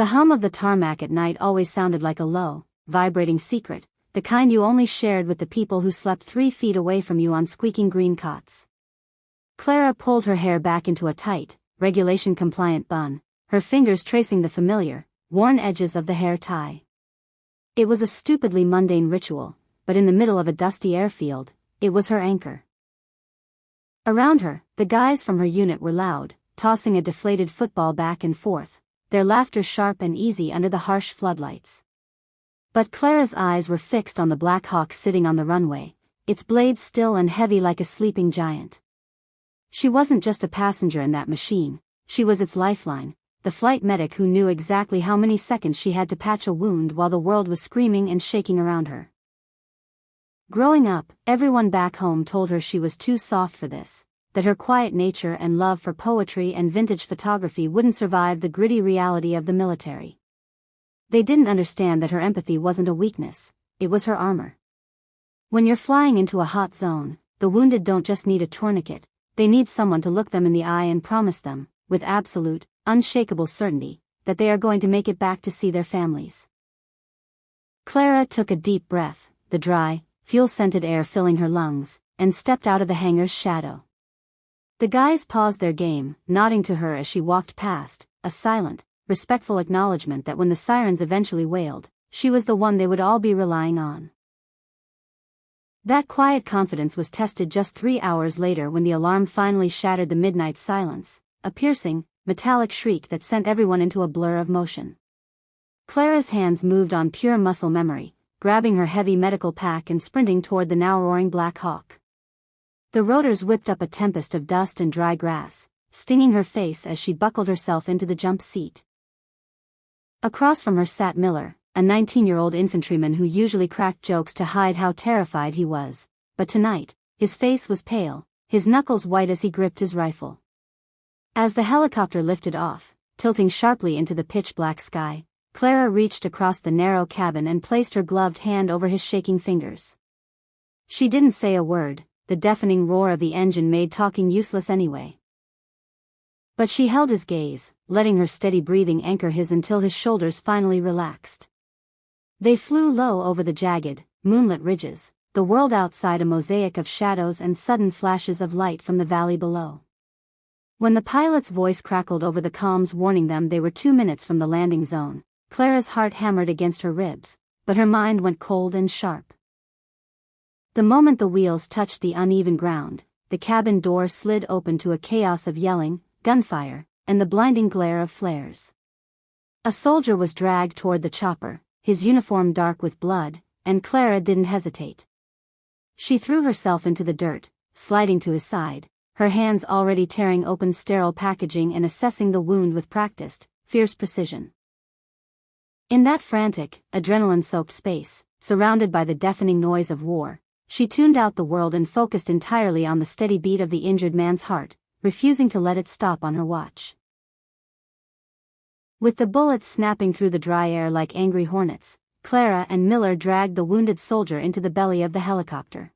The hum of the tarmac at night always sounded like a low, vibrating secret, the kind you only shared with the people who slept 3 feet away from you on squeaking green cots. Clara pulled her hair back into a tight, regulation-compliant bun, her fingers tracing the familiar, worn edges of the hair tie. It was a stupidly mundane ritual, but in the middle of a dusty airfield, it was her anchor. Around her, the guys from her unit were loud, tossing a deflated football back and forth, their laughter sharp and easy under the harsh floodlights. But Clara's eyes were fixed on the Black Hawk sitting on the runway, its blades still and heavy like a sleeping giant. She wasn't just a passenger in that machine, she was its lifeline, the flight medic who knew exactly how many seconds she had to patch a wound while the world was screaming and shaking around her. Growing up, everyone back home told her she was too soft for this, that her quiet nature and love for poetry and vintage photography wouldn't survive the gritty reality of the military. They didn't understand that her empathy wasn't a weakness, it was her armor. When you're flying into a hot zone, the wounded don't just need a tourniquet, they need someone to look them in the eye and promise them, with absolute, unshakable certainty, that they are going to make it back to see their families. Clara took a deep breath, the dry, fuel-scented air filling her lungs, and stepped out of the hangar's shadow. The guys paused their game, nodding to her as she walked past, a silent, respectful acknowledgement that when the sirens eventually wailed, she was the one they would all be relying on. That quiet confidence was tested just 3 hours later when the alarm finally shattered the midnight silence, a piercing, metallic shriek that sent everyone into a blur of motion. Clara's hands moved on pure muscle memory, grabbing her heavy medical pack and sprinting toward the now roaring Black Hawk. The rotors whipped up a tempest of dust and dry grass, stinging her face as she buckled herself into the jump seat. Across from her sat Miller, a 19-year-old infantryman who usually cracked jokes to hide how terrified he was, but tonight, his face was pale, his knuckles white as he gripped his rifle. As the helicopter lifted off, tilting sharply into the pitch-black sky, Clara reached across the narrow cabin and placed her gloved hand over his shaking fingers. She didn't say a word, the deafening roar of the engine made talking useless anyway. But she held his gaze, letting her steady breathing anchor his until his shoulders finally relaxed. They flew low over the jagged, moonlit ridges, the world outside a mosaic of shadows and sudden flashes of light from the valley below. When the pilot's voice crackled over the comms warning them they were 2 minutes from the landing zone, Clara's heart hammered against her ribs, but her mind went cold and sharp. The moment the wheels touched the uneven ground, the cabin door slid open to a chaos of yelling, gunfire, and the blinding glare of flares. A soldier was dragged toward the chopper, his uniform dark with blood, and Clara didn't hesitate. She threw herself into the dirt, sliding to his side, her hands already tearing open sterile packaging and assessing the wound with practiced, fierce precision. In that frantic, adrenaline-soaked space, surrounded by the deafening noise of war, she tuned out the world and focused entirely on the steady beat of the injured man's heart, refusing to let it stop on her watch. With the bullets snapping through the dry air like angry hornets, Clara and Miller dragged the wounded soldier into the belly of the helicopter.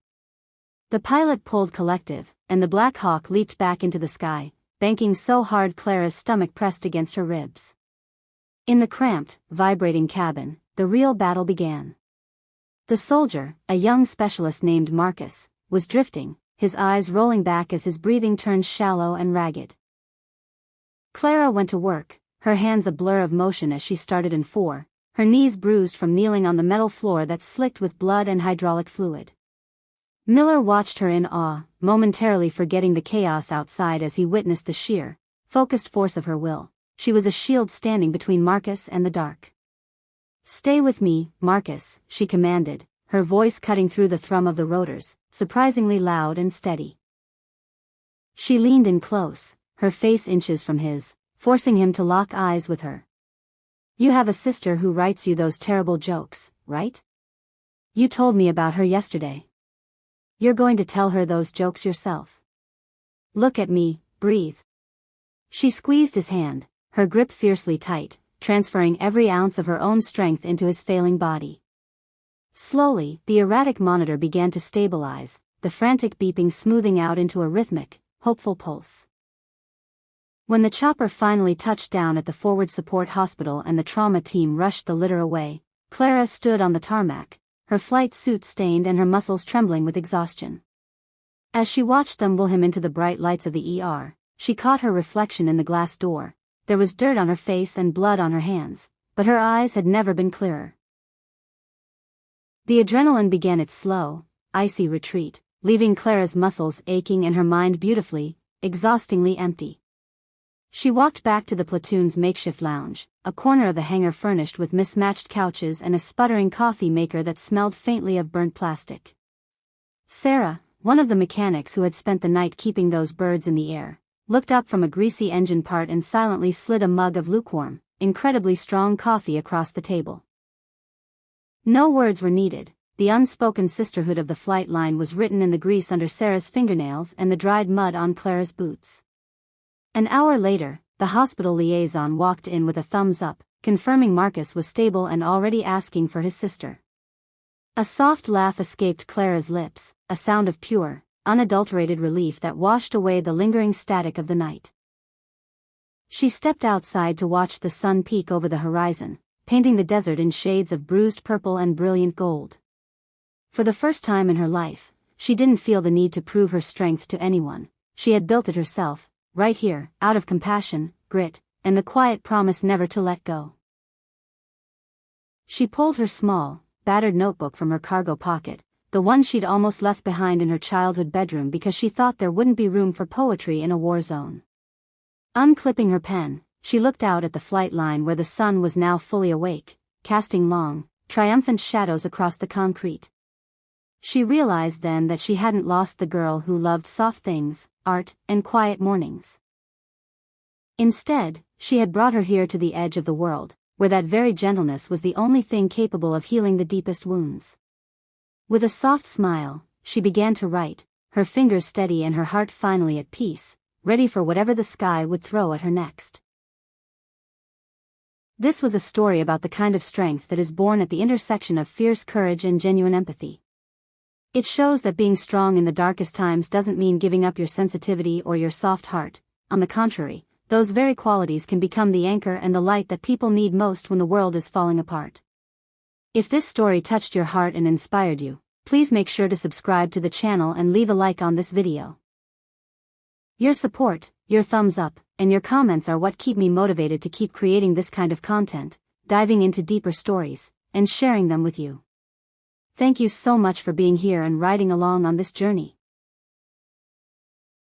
The pilot pulled collective, and the Black Hawk leaped back into the sky, banking so hard Clara's stomach pressed against her ribs. In the cramped, vibrating cabin, the real battle began. The soldier, a young specialist named Marcus, was drifting, his eyes rolling back as his breathing turned shallow and ragged. Clara went to work, her hands a blur of motion as she started in 4, her knees bruised from kneeling on the metal floor that slicked with blood and hydraulic fluid. Miller watched her in awe, momentarily forgetting the chaos outside as he witnessed the sheer, focused force of her will. She was a shield standing between Marcus and the dark. "Stay with me, Marcus," she commanded, her voice cutting through the thrum of the rotors, surprisingly loud and steady. She leaned in close, her face inches from his, forcing him to lock eyes with her. "You have a sister who writes you those terrible jokes, right? You told me about her yesterday. You're going to tell her those jokes yourself. Look at me, breathe." She squeezed his hand, her grip fiercely tight, transferring every ounce of her own strength into his failing body. Slowly, the erratic monitor began to stabilize, the frantic beeping smoothing out into a rhythmic, hopeful pulse. When the chopper finally touched down at the forward support hospital and the trauma team rushed the litter away, Clara stood on the tarmac, her flight suit stained and her muscles trembling with exhaustion. As she watched them wheel him into the bright lights of the ER, she caught her reflection in the glass door. There was dirt on her face and blood on her hands, but her eyes had never been clearer. The adrenaline began its slow, icy retreat, leaving Clara's muscles aching and her mind beautifully, exhaustingly empty. She walked back to the platoon's makeshift lounge, a corner of the hangar furnished with mismatched couches and a sputtering coffee maker that smelled faintly of burnt plastic. Sarah, one of the mechanics who had spent the night keeping those birds in the air, looked up from a greasy engine part and silently slid a mug of lukewarm, incredibly strong coffee across the table. No words were needed. The unspoken sisterhood of the flight line was written in the grease under Sarah's fingernails and the dried mud on Clara's boots. An hour later, the hospital liaison walked in with a thumbs up, confirming Marcus was stable and already asking for his sister. A soft laugh escaped Clara's lips, a sound of pure, unadulterated relief that washed away the lingering static of the night. She stepped outside to watch the sun peek over the horizon, painting the desert in shades of bruised purple and brilliant gold. For the first time in her life, she didn't feel the need to prove her strength to anyone. She had built it herself, right here, out of compassion, grit, and the quiet promise never to let go. She pulled her small, battered notebook from her cargo pocket, the one she'd almost left behind in her childhood bedroom because she thought there wouldn't be room for poetry in a war zone. Unclipping her pen, she looked out at the flight line where the sun was now fully awake, casting long, triumphant shadows across the concrete. She realized then that she hadn't lost the girl who loved soft things, art, and quiet mornings. Instead, she had brought her here to the edge of the world, where that very gentleness was the only thing capable of healing the deepest wounds. With a soft smile, she began to write, her fingers steady and her heart finally at peace, ready for whatever the sky would throw at her next. This was a story about the kind of strength that is born at the intersection of fierce courage and genuine empathy. It shows that being strong in the darkest times doesn't mean giving up your sensitivity or your soft heart. On the contrary, those very qualities can become the anchor and the light that people need most when the world is falling apart. If this story touched your heart and inspired you, please make sure to subscribe to the channel and leave a like on this video. Your support, your thumbs up, and your comments are what keep me motivated to keep creating this kind of content, diving into deeper stories, and sharing them with you. Thank you so much for being here and riding along on this journey.